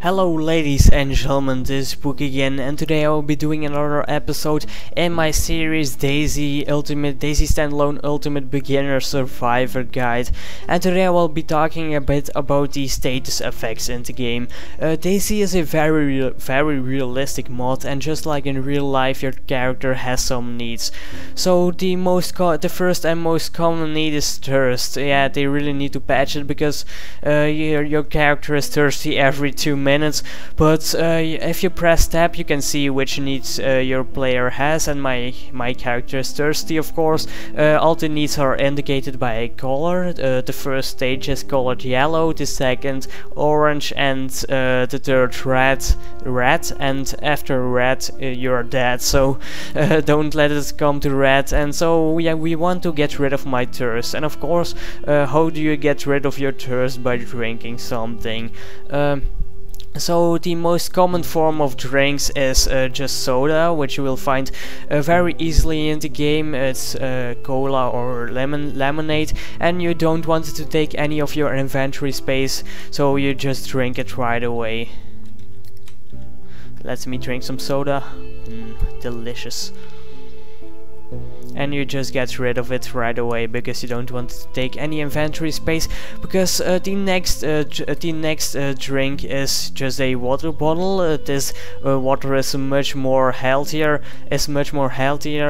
Hello ladies and gentlemen, this is Pookie again, and today I will be doing another episode in my series Dayz Standalone Ultimate Beginner Survivor Guide. And today I will be talking a bit about the status effects in the game. Dayz is a very realistic mod, and just like in real life, your character has some needs. So the first and most common need is thirst. Yeah, they really need to patch it because your character is thirsty every 2 minutes. But if you press tab, you can see which needs your player has, and my character is thirsty, of course. All the needs are indicated by a color. The first stage is colored yellow, the second orange, and the third red, and after red you're dead, so don't let it come to red. And so yeah, we want to get rid of my thirst, and of course how do you get rid of your thirst? By drinking something. So the most common form of drinks is just soda, which you will find very easily in the game. It's cola or lemonade, and you don't want to take any of your inventory space, so you just drink it right away. Let me drink some soda. Delicious. And you just get rid of it right away because you don't want to take any inventory space. Because the next drink is just a water bottle. This water is much more healthier.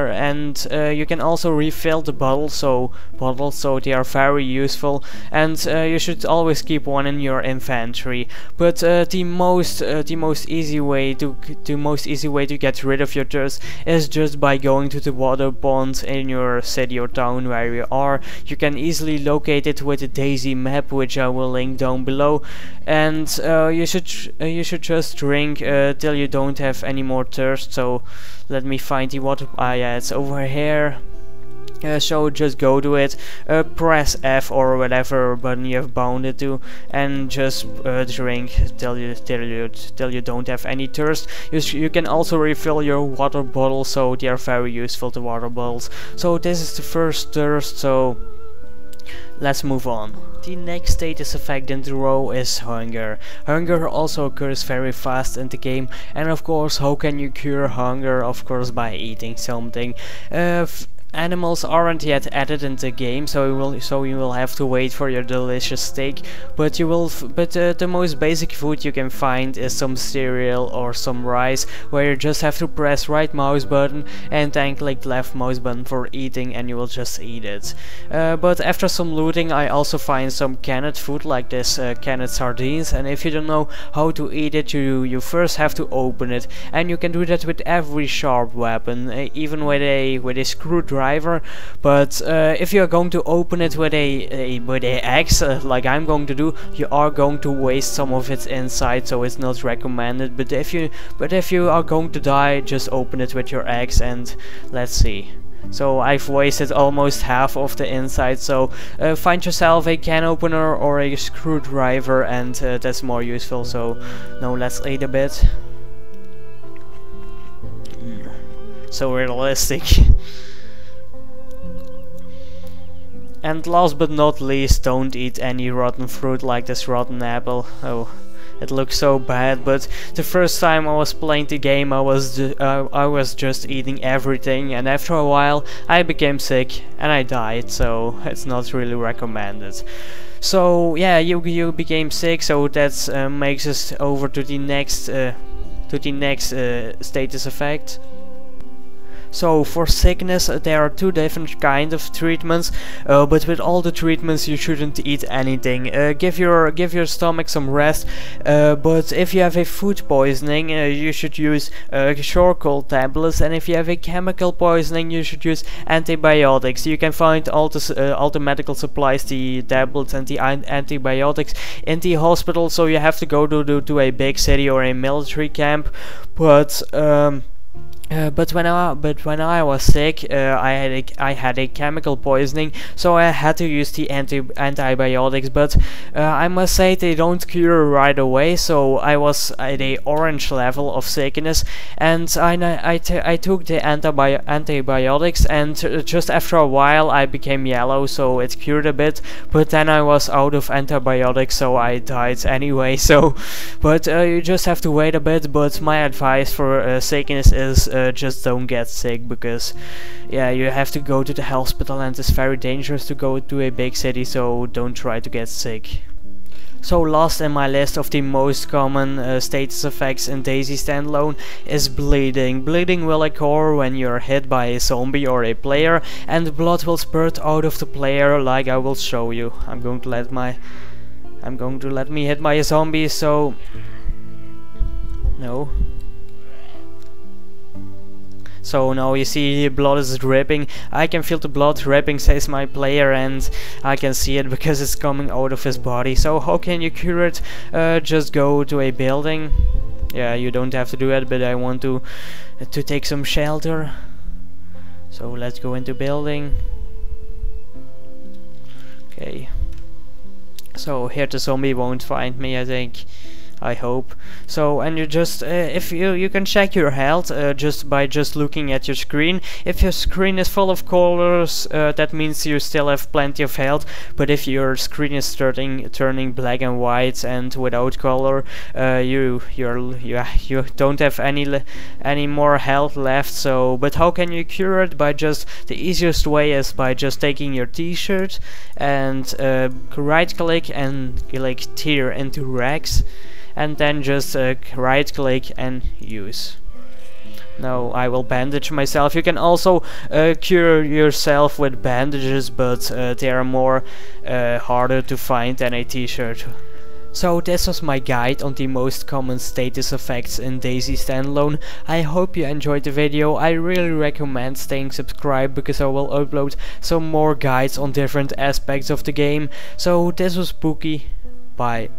And you can also refill the bottles, so they are very useful. And you should always keep one in your inventory. But the most easy way to get rid of your thirst is just by going to the water pond in your city or town where you are. You can easily locate it with the Dayz map, which I will link down below, and you should just drink till you don't have any more thirst. So let me find the water. Yeah, it's over here. So just go to it, press F or whatever button you have bound it to, and just drink till you don't have any thirst. You can also refill your water bottle, so they are very useful, the water bottles. So this is the first thirst, so let's move on. The next status effect in the row is hunger. Hunger also occurs very fast in the game, and of course, how can you cure hunger? Of course, by eating something. Animals aren't yet added in the game, so you will have to wait for your delicious steak. But the most basic food you can find is some cereal or some rice, where you just have to press right mouse button and then click left mouse button for eating, and you will just eat it. But after some looting, I also find some canned food like this canned sardines, and if you don't know how to eat it, you first have to open it, and you can do that with every sharp weapon, even with a screwdriver. But if you are going to open it with a axe, like I'm going to do, you are going to waste some of its inside, so it's not recommended. But if you are going to die, just open it with your axe, and let's see. So I've wasted almost half of the inside, so find yourself a can opener or a screwdriver, and that's more useful. So now let's eat a bit. So realistic. And last but not least, don't eat any rotten fruit like this rotten apple. Oh, it looks so bad, but the first time I was playing the game, I was just eating everything, and after a while I became sick and I died, so it's not really recommended. So yeah, you became sick, so that makes us over to the next status effect. So for sickness, there are two different kinds of treatments, but with all the treatments you shouldn't eat anything. Give your stomach some rest, but if you have a food poisoning, you should use sure cold tablets, and if you have a chemical poisoning, you should use antibiotics. You can find all the medical supplies, the tablets and the antibiotics in the hospital, so you have to go to a big city or a military camp. But But when I was sick, I had a chemical poisoning, so I had to use the antibiotics. But I must say they don't cure right away. So I was at a orange level of sickness, and I took the antibiotics, and just after a while I became yellow, so it cured a bit. But then I was out of antibiotics, so I died anyway. So, but you just have to wait a bit. But my advice for sickness is just don't get sick, because yeah, you have to go to the hospital and it's very dangerous to go to a big city, so don't try to get sick. So last in my list of the most common status effects in Dayz Standalone is bleeding. Bleeding will occur when you're hit by a zombie or a player, and blood will spurt out of the player, like I will show you. I'm going to let me hit by a zombie, so no. So now you see blood is dripping. I can feel the blood dripping, says my player, and I can see it because it's coming out of his body. So how can you cure it? Just go to a building. Yeah, you don't have to do it, but I want to take some shelter. So let's go into building. Okay. So here the zombie won't find me, I think. I hope. So, and you just if you can check your health just by looking at your screen. If your screen is full of colors, that means you still have plenty of health. But if your screen is turning black and white and without color, you don't have any more health left. So, but how can you cure it? By just the easiest way is by just taking your T-shirt and right click and click tear into rags. And then just right click and use. Now I will bandage myself. You can also cure yourself with bandages, but they are more harder to find than a T-shirt. So this was my guide on the most common status effects in Dayz Standalone. I hope you enjoyed the video. I really recommend staying subscribed, because I will upload some more guides on different aspects of the game. So this was Pookie. Bye.